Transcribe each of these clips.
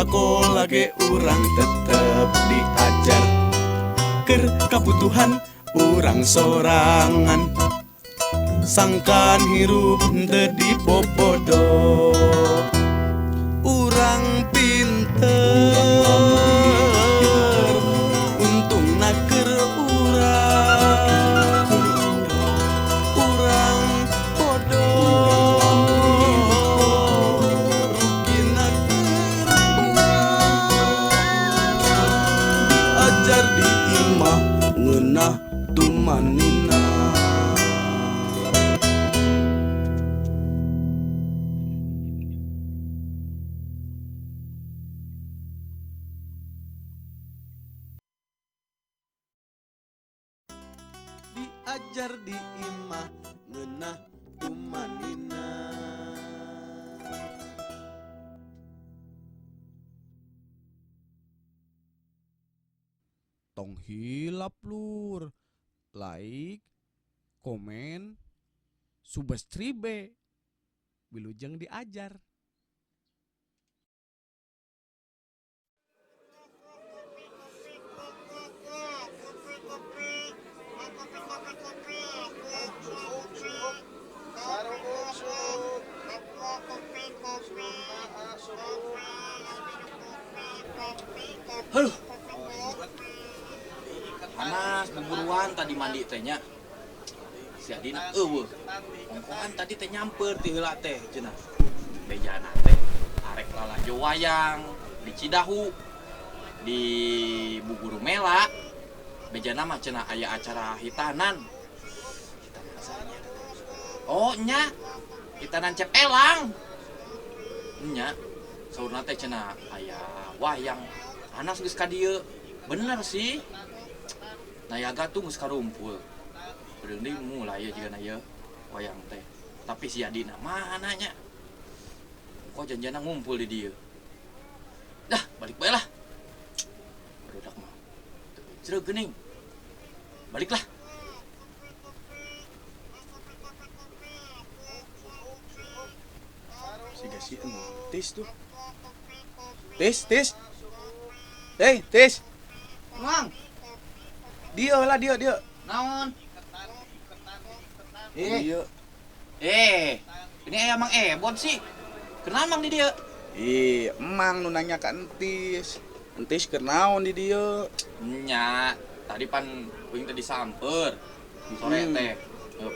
sakola ge urang tetep diajar keur kabutuhan urang sorangan sangkan hirup teu dipopodo urang pinter untungna keur urang bodoh rugina keur diajar di imah ngeunah tumanina. Diajar di imah ngeunah tumanina. Tong hilap lur, like, komen, subscribe, wilujeng diajar. Heuh. Panas buburuan tadi mandi teh nya. Si Adina eueuh. Ongkohan tadi teh nyamper ti heula teh cenah. Bejana teh arek lalajo wayang di Cidahu di Buguru Mela. Bejana mah cenah aya acara hitanan. Oh nya, hitanan cep elang. Nya, saurna teh cenah aya wayang. Panas geus ka dieu. Bener sih. Nayaga tuh geus karumpul. Beudeuh deui mulai ya jigana ieu wayang teh. Tapi si Adina mana nya? Kok janjana ngumpul di dieu. Dah, balik bae lah. Barudak mah. Ceureuh geuning. Baliklah. Siga si Tis tuh. Tis. Hei, Tis. Mang, Dia lah, dia. naon? Dia. Ini aya Mang Ebon sih. Kenal Mang di dieu? Emang nu nanya ka Entis. Entis keur naon di dieu? Nya, tadi pan kuing teh disamper. Sore teh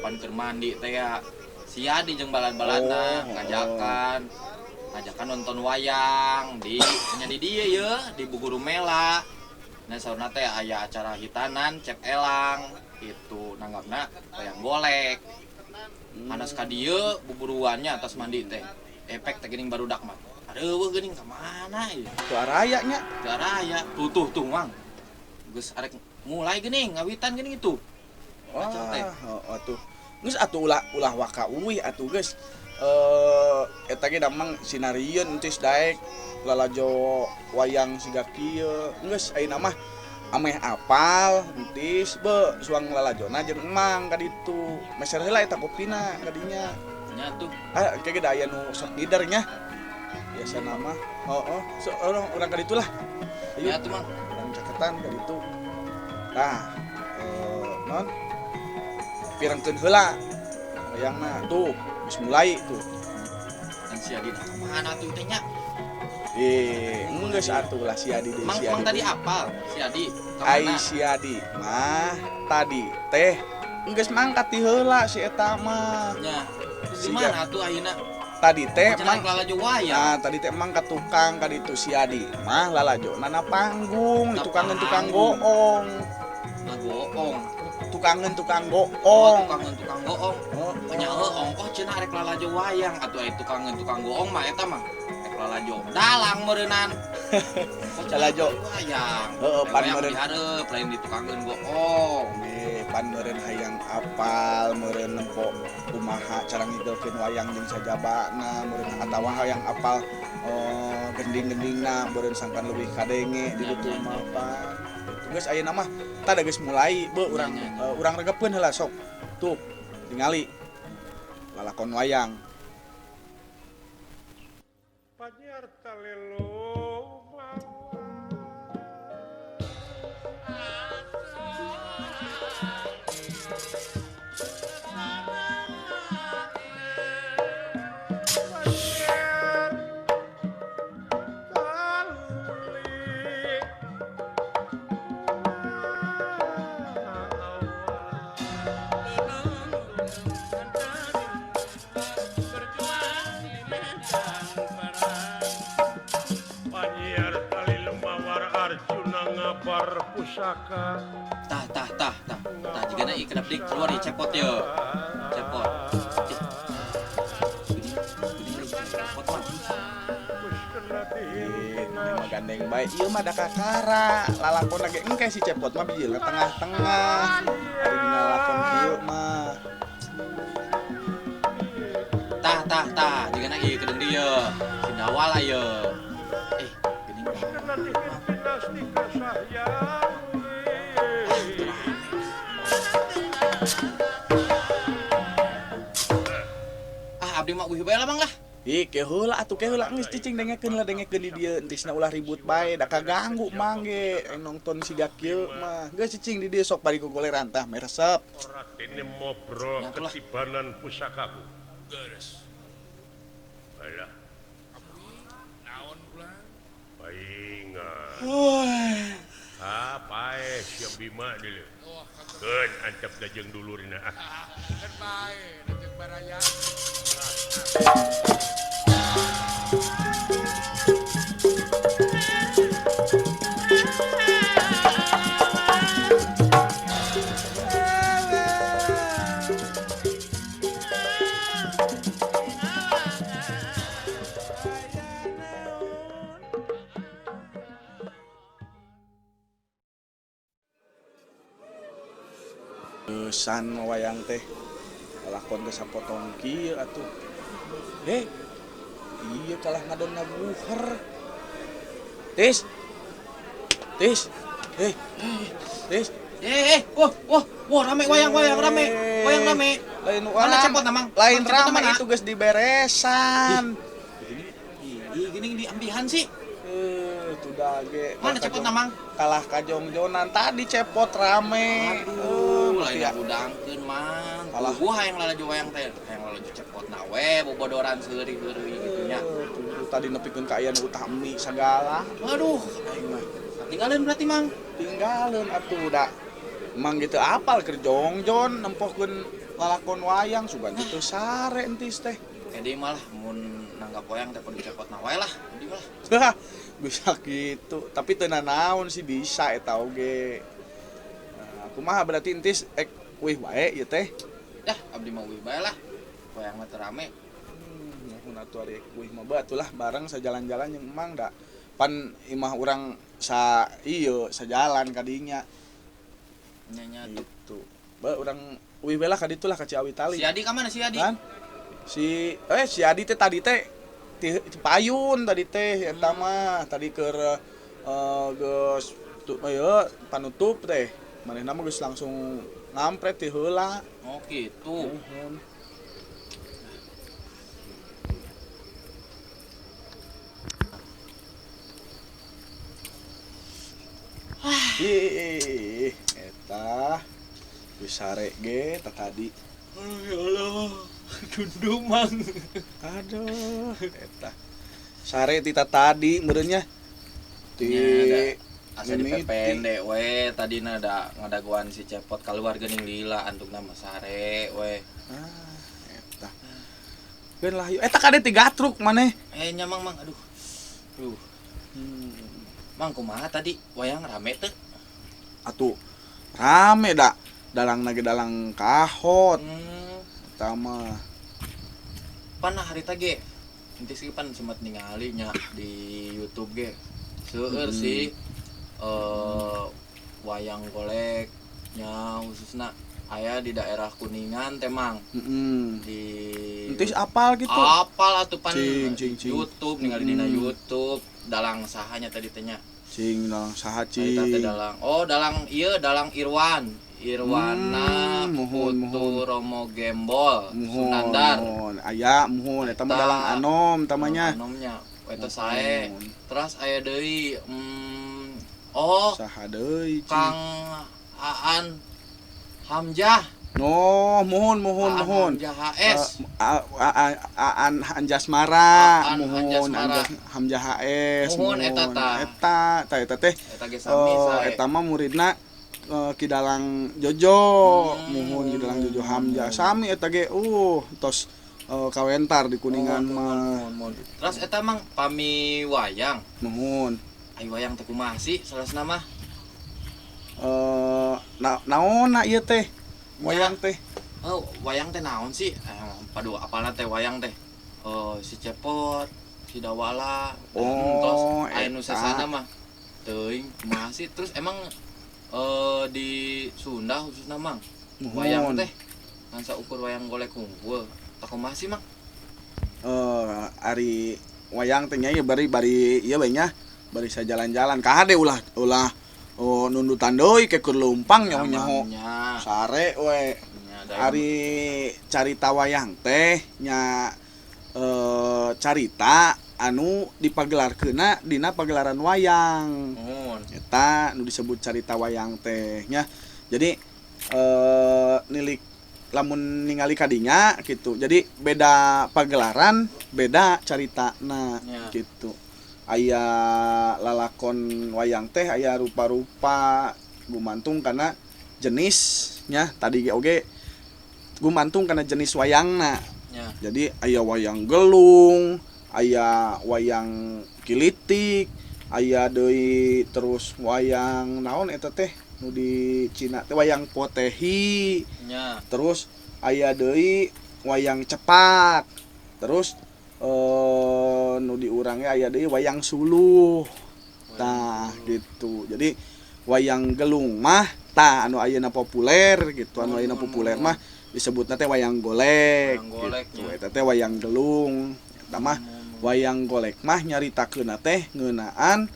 pan keur mandi teh ya. Sia di jeung balad-baladna ngajakan nonton wayang di nya di dieu ye di Buguru Mela. Nah saurna teh aya acara hitanan cep elang itu nanggapna wayang golek. Panas ka dieu buburuannya atas mandi teh. Efek teh geuning barudak mah. Adeueuh geuning ka mana ieu? Itu araya nya. Garaya tuh Mang. Geus arek mulai geuning ngawitan geuning itu. Oh, tuh. Geus atuh ulah waka uwih atuh geus. Eta ge damang sinarieun entis daek lalajo wayang siga kieu. Geus ayeuna mah ameh apal entis be suang lalajona jeung emang ka ditu. Meser heula eta kopina ka dinya. Nya tuh. Kege da aya nu sok lider nya. Biasana mah. So urang ka ditu lah. Nya tuh Mang. Urang caketan ka ditu. Tah, non pirengkeun heula wayangna tuh geus mulai tuh. Dan si Adina kemana tuh teh nya? Geus atuh lah si Adi deui si Adi. Mang tadi apal si Adi. Ai si Adi mah tadi teh geus mangkat ti heula si eta mah. Nya. Di mana tuh ayeuna? Tadi teh mang lalajo wayang. Nah, tadi teh emang ka tukang ka ditu si Adi mah lalajona na panggung, di tukang goong. Goong. Tukang goong. Tukang goong. Nya ongkoh cenah arek lalajo wayang atuh aya tukang goong mah eta mah arek lalajo dalang meureunnan. Lalajo wayang. pan meureun dihareup lain di tukangkeun goong. Pan meureun hayang apal, meureun nempo kumaha cara ngideukeun wayang jeung sajabana, meureun atawa hayang apal gending-gendingna, meureun sangkan leuwih kadenge di ditu mah pan. Geus ayeuna mah tah geus mulai beuh urang regepeun heula sok. Tuh, tingali lalakon wayang. Pajar talelo Panyiar tali lemawar Arjuna ngabar pusaka. Tah jika na ieu kedap dik keluar ieu cepot ya. Cepot. Gini cepot mah. Ini mah gandeng baik. Ieu mah da kakara. Lalakon lagi engke si cepot mah bijil na tengah-tengah. Ari dina lalakon kieu mah. Tah jika na ieu kedeung dieu. Sindawa lah ye. Geuning Nanti dinastika sayang. Abdi mah wih bae lah Mang lah. Ih, keheula atuh keheula geus cicing dengekeun di dieu entisna ulah ribut bae da kaganggu mangge nonton siga kieu mah. Geus cicing di dieu sok bari gogoleran tah meresep. Ratene mobrol Ya, itulah. ketibanan pusakaku. Geus. Baiklah. Baingan. Pae siap Bima dulu. Keun ancap dajeng dulurina. Kan bae, dajeng baraya. San wayang teh lakon geus sapotong kieu atuh. Iya kalah ngadon ngabuher. Tis. Tis. Wah, rame wayang rame. Wayang rame. Lain Mana cepot na, Mang? Lain Mang, cepot na, rame Mang, itu geus diberesan. Gini diambihan sih. Itu dage. Mana cepot na, Mang? Kalah kajongjonan tadi cepot rame. Lain budangkeun Mang. Kalah. Gua hayang lalajo wayang teh, hayang lalajo cepot na we bobodoran seuri-seuri gitu nya. Tadi nepikeun ka aya nu utami sagala. Waduh, Aing mah tinggalin berarti Mang. tinggalin atuh da. Emang gitu apal keur jongjon nempohkeun lalakon wayang sugan kitu sare entis teh. Jadi malah mun nanggap wayang teh kudu cepot na wae lah. Jadi malah. Hah, bisa gitu. Tapi teu nanaon sih bisa eta oge. Nah, kumaha berarti entis wih wae ieu teh. Dah, abdi mah wih bae lah. Wayang mah teu rame. Mun atuh ari wih mah batulah bareng sajalan-jalan jeung emang da. Pan imah urang sa ieu sajalan ka dinya. Nya tuh. Gitu. Ba urang wih bae lah ka ditu lah ka Ciawi Tali. Si Adi ka mana si Adi? Kan? Si Adi teh tadi teh ti payun tadi teh eta mah tadi keur geus panutup teh. Manehna mah geus langsung ngampret ti heula. Oh gitu. Ih, eta bisa ge tadi. Ya Allah, dundung Mang. Aduh, eta. Sare tita tadi meureunnya. Ti Asa dipepende we tadina da ngadaguan si cepot keluar geuning lila antuk nama sare we. Eta. Geun lah yuk. Eta kade 3 truk maneh. Nya Mang aduh. Mang kumaha tadi wayang rame teu? Atuh rame da. Dalang nage dalang kahot. Eta mah. Pan harita ge. Entis ge pan sempat ningali nya di YouTube ge. Seueur sih wayang goleknya khususna aya di daerah Kuningan teh Mang. Di Entis apal gitu. apal atuh pan Cing. YouTube ningali dina YouTube dalang sahanya tadi teh nya. Cing dalang saha Eta teh cing. dalang dalang Irwana muhun. Putu Romo Gembol Sunandar. Aya muhun eta mah dalang anom tamanya. Anomnya eta sae. Muhun. Terus aya deui Saha deui cing. Kang Aan Hamzah. No, mohon. Hamzah HS. Aan Anjasmara, Aan mohon Anjasmara. Hamzah HS. Mohon eta tah. Eta teh. Eta ge sami sae. Eta mah muridna Kidalang Jojo, mohon Kidalang Jojo Hamzah. Sami eta ge tos kawentar di Kuningan mah. Mohon. Terus eta mang pami wayang. Mohon. Ai wayang teh kumaha sih salasna mah? Naonna ieu teh? Wayang teh. Oh, wayang teh naon sih? Padu apalna teh wayang teh? Si Cepot, si Dawala, terus anu sasana mah teuing kumaha sih? Terus emang di Sunda khususna mang wayang teh ngan saukur wayang golek unggul. Tak kumaha sih mang? Ari wayang teh nya bari ieu bae nya bari sajalan-jalan ka hade ulah nundutan deui ke keur leumpang nyaho-nyaho sare we. Ari carita wayang teh nya carita anu dipagelarkeunna dina pagelaran wayang. Eta nu disebut carita wayang teh nya. Jadi nilik lamun ningali kadinya gitu. Jadi beda pagelaran, beda caritana gitu. Aya lalakon wayang teh aya rupa-rupa gumantung karena jenisnya tadi oge gumantung karena jenis wayangna. Jadi aya wayang gelung, aya wayang kilitik, aya deui terus wayang naon eta teh nu di Cina teh wayang potehi. Terus aya deui wayang cepak. Terus nu di urang aya deui wayang suluh. Tah gitu. Jadi wayang gelung mah tah anu ayeuna populer gitu, anu ayeuna populer mah disebutna teh wayang golek. Gitu. Eta teh wayang gelung. Eta mah wayang golek mah nyaritakeunna teh ngeunaan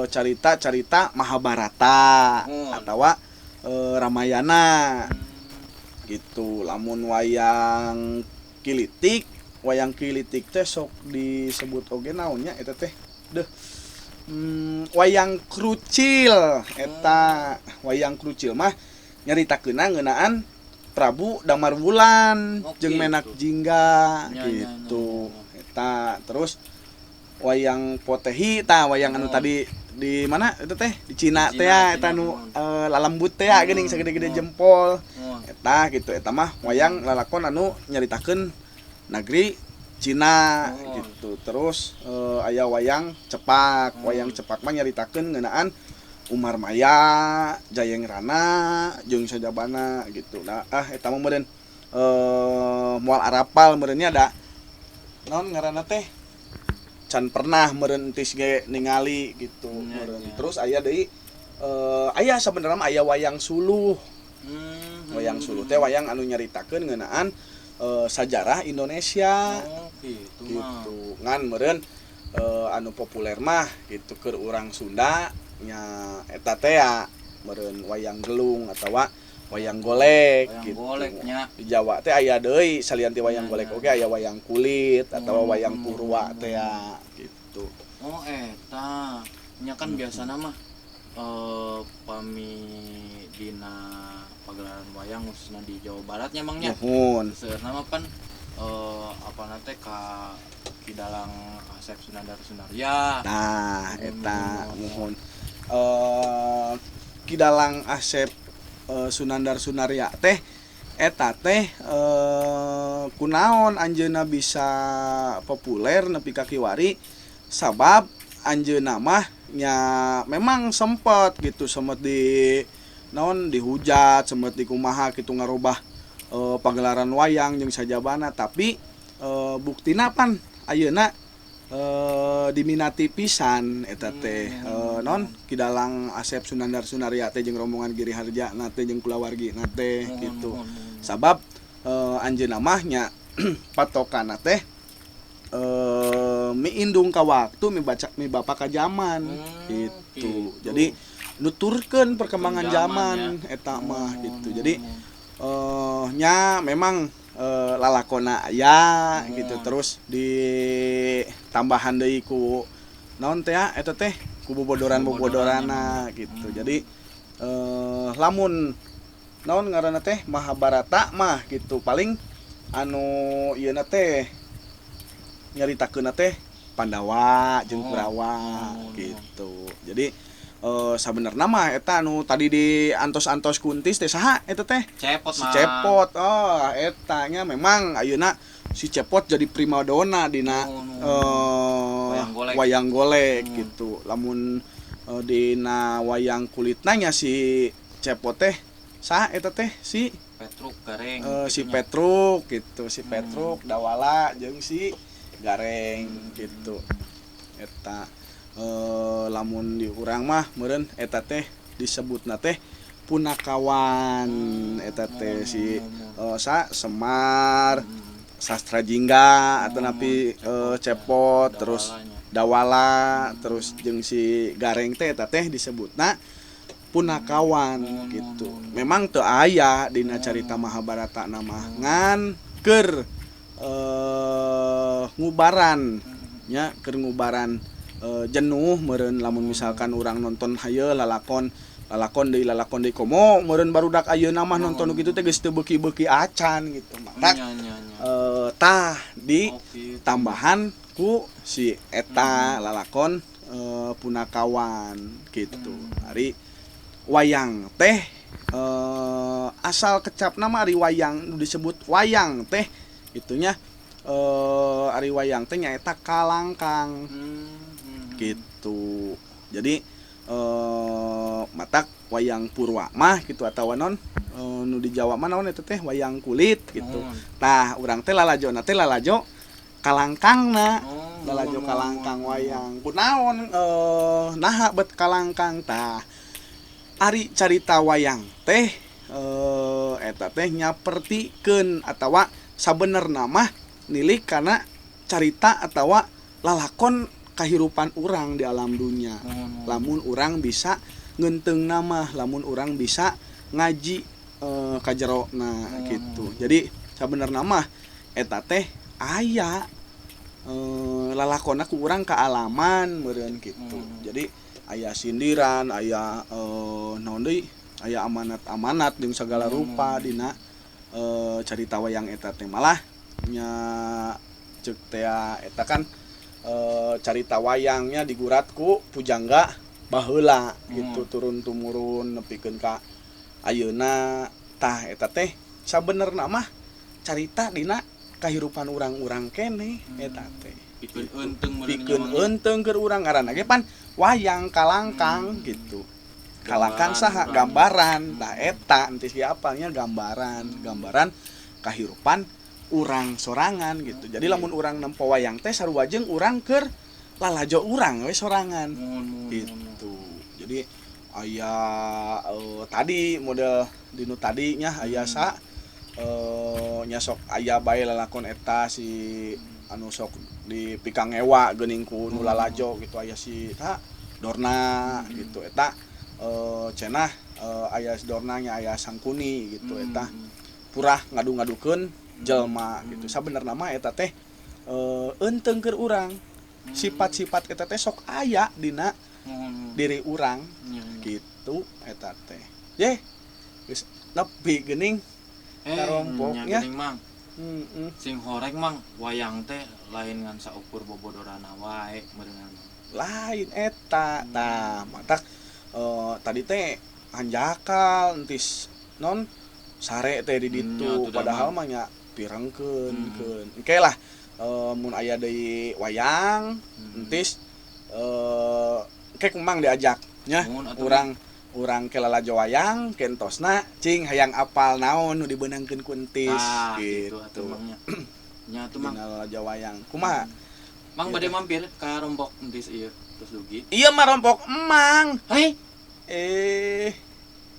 carita-carita Mahabharata atawa Ramayana. Gitu. Lamun wayang kilitik teh sok disebut oge naonnya eta teh wayang krucil. Eta wayang krucil mah nyaritakeunna ngeunaan Prabu Damarwulan jeung Menak Jingga gitu. Eta terus wayang potehi tah wayang anu tadi di mana itu teh di Cina teh eta nu lalembut teh geuning sagede-gede jempol. Eta gitu eta mah wayang lalakon anu nyaritakeun negeri Cina gitu. Terus aya wayang cepak. Wayang cepak mah nyaritakeun ngeunaan Umar Maya, Jayeng Rana, jeung sajabana gitu. Nah, eta mah meureun moal arapal meureunnya ada naon ngaranna teh? Can pernah meureun tis ge ningali gitu meureun. Terus aya deui aya sabenerna mah aya wayang suluh. Wayang suluh teh wayang anu nyaritakeun ngeunaan sajarah Indonesia. Gitu. Ngan meureun anu populer mah gitu keur urang Sunda nya eta teh meureun wayang gelung atawa wayang golek gitu. Di Jawa teh aya deui salian ti wayang golek oge aya wayang kulit atawa wayang purwa teh gitu. Oh eta nya kan biasana mah pami dina pagelaran wayang khususna di Jawa Barat nya mangnya. Seueurna mah pan apana teh ka Kidalang Asep Sunandar Sunarya. Nah, eta mohon. Kidalang Asep Sunandar Sunarya teh eta teh kunaon anjeunna bisa populer nepi ka kiwari sabab anjeunna mah nya memang sempet gitu sempet di naon dihujat sempet dikumaha kitu ngarubah pagelaran wayang jeung sajabana tapi buktina pan ayeuna diminati pisan eta teh non Kidalang Asep Sunandar Sunarya teh jeung rombongan Giri Harja teh jeung kulawargina teh gitu. Sabab anjeunna mah nya patokanna teh miindung ka waktu mi bapa ka zaman gitu. Jadi nuturkeun perkembangan zaman eta mah gitu. Jadi nya memang lalakona aya gitu terus di tambahan deui ku naon teh eta teh ku bobodoran-bobodorana gitu. Jadi lamun naon ngaranna teh Mahabharata mah gitu paling anu ieu na teh nyaritakeun teh Pandawa jeung Kurawa gitu. Jadi sabenerna mah eta anu tadi di antos-antos Kuntis teh saha eta teh? Cepot Si mah. Cepot. Oh, eta nya memang ayeuna si Cepot jadi primadona dina wayang golek gitu. Lamun dina wayang kulitna nya si Cepot teh saha eta teh si Petruk Gareng. si Petruk gitu, si Petruk Dawala jeung si Gareng gitu. Eta lamun di urang mah meureun eta teh disebutna teh punakawan eta teh si Semar, Sastra Jingga atau napi Cepot terus Dawala terus jeung si Gareng teh eta teh disebutna punakawan gitu. Memang teu aya dina carita Mahabharata nama ngan keur ngubaran nya keur ngubaran jenuh meureun lamun misalkan urang nonton hayeul lalakon deui komo meureun barudak ayeuna mah nonton kitu teh geus teu beuki-beuki acan gitu matak tah di tambahan ku si eta lalakon punakawan gitu. Ari wayang teh asal kecapna mah ari wayang disebut wayang teh itunya ari wayang teh nyaeta kalangkang gitu. Jadi matak wayang purwa mah gitu atawa non nu di Jawa mah naon eta teh wayang kulit gitu. Tah urang teh lalajona teh lalajo kalangkangna. Lalajo kalangkang wayang. Kunaon naha bet kalangkang tah. Ari carita wayang teh eta teh nyapertikeun atawa sabenerna mah nilik kana carita atawa lalakon kahirupan urang di alam dunia. Lamun urang bisa ngeunteung nama, lamun urang bisa ngaji ka jerona gitu. Jadi sabenerna mah eta teh aya lalakonna ku urang ka alaman meureun gitu. Jadi aya sindiran, aya naon deui? Aya amanat-amanat jeung sagala rupa dina carita wayang eta teh malah nya ceuk teh eta kan carita wayangnya digurat ku pujangga baheula gitu turun tumurun nepikeun ka ayeuna. Tah eta teh sabenerna mah carita dina kahirupan urang-urang keneh eta teh. Pikeun eunteng keur urang ngaranna ge pan wayang kalangkang gitu. Kalangkang saha gambaran. Tah eta entis ge apalnya gambaran kahirupan urang sorangan gitu. Jadi lamun urang nempo wayang teh sarua jeung urang keur lalajo urang we sorangan gitu. Jadi aya tadi model dinu tadinya aya sa nya sok aya bae lalakon eta si anu sok di pikang ewa geuning ku nu lalajo gitu. Aya si Dorna gitu eta cenah aya Dorna nya aya Sangkuni gitu eta purah ngadu-ngadukeun jelma gitu. Sabenerna mah eta teh eunteng keur urang. Sifat-sifat eta teh sok aya dina diri urang gitu eta teh. Ye geus nepi geuning karompoknya. Geuning Mang. Sing horeng Mang wayang teh lain ngan saukur bobodorana wae meureun. Lain eta. Tah matak tadi teh hanjakal entis non sare teh di ditu padahal mah nya pirengkeun keun. Engke lah mun aya deui wayang entis engke kumang diajak nya urang ke lalajo wayang kentosna cing hayang apal naon nu dibeunangkeun ku entis gitu. Nya atuh Mang lalajo wayang. Kumaha? Mang bade mampir ka rompok entis ieu terus dugi. Iya mah rompok emang. Hei,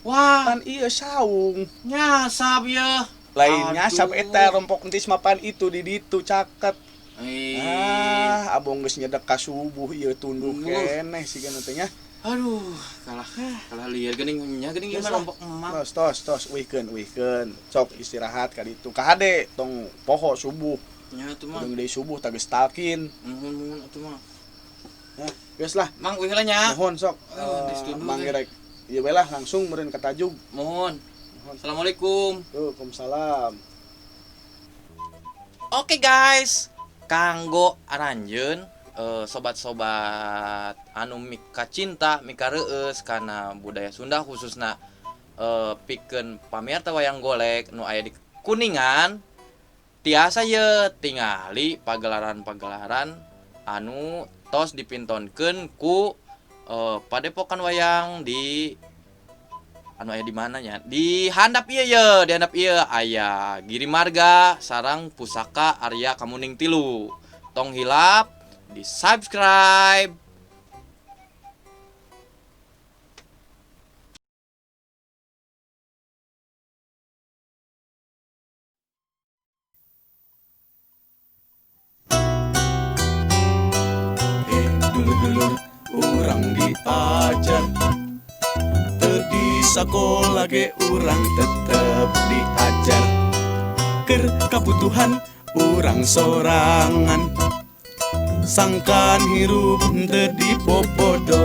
wah Pan ieu saung. nyasab ya. Lainnya sab eta rompok entis mapan itu di ditu caket. Abong geus nyedek ka subuh ieu tunduk keneh siga teh nya. Aduh, kalah liar geuning nya geuning ieu rompok emang. Tos uikeun. Sok istirahat ka ditu. Ka hade tong poho subuh. Nya atuh Mang. Deung deui subuh tah geus talkin. Nuhun atuh Mang. Ya, geus lah. Mang uih lah nya. Mohon sok. Distunduh Manggerek. Ieu bae lah langsung meureun ka Tajug. Mohon. Assalamualaikum. Waalaikumsalam. Oke guys, kanggo aranjeun sobat-sobat anu mika cinta, mika reueus kana budaya Sunda khususna pikeun pamirta wayang golek nu aya di Kuningan, tiasa ye tingali pagelaran-pagelaran anu tos dipintonkeun ku padepokan wayang di anu aya di mananya di handap ieu ye di handap ieu aya Giri Marga sareng Pusaka Arya Kamuning Tilu. Tong hilap di subscribe. Dulur-dulur urang diajar di sekolah ge urang tetep diajar keur kabutuhan urang sorangan sangkan hirup teu dipopodo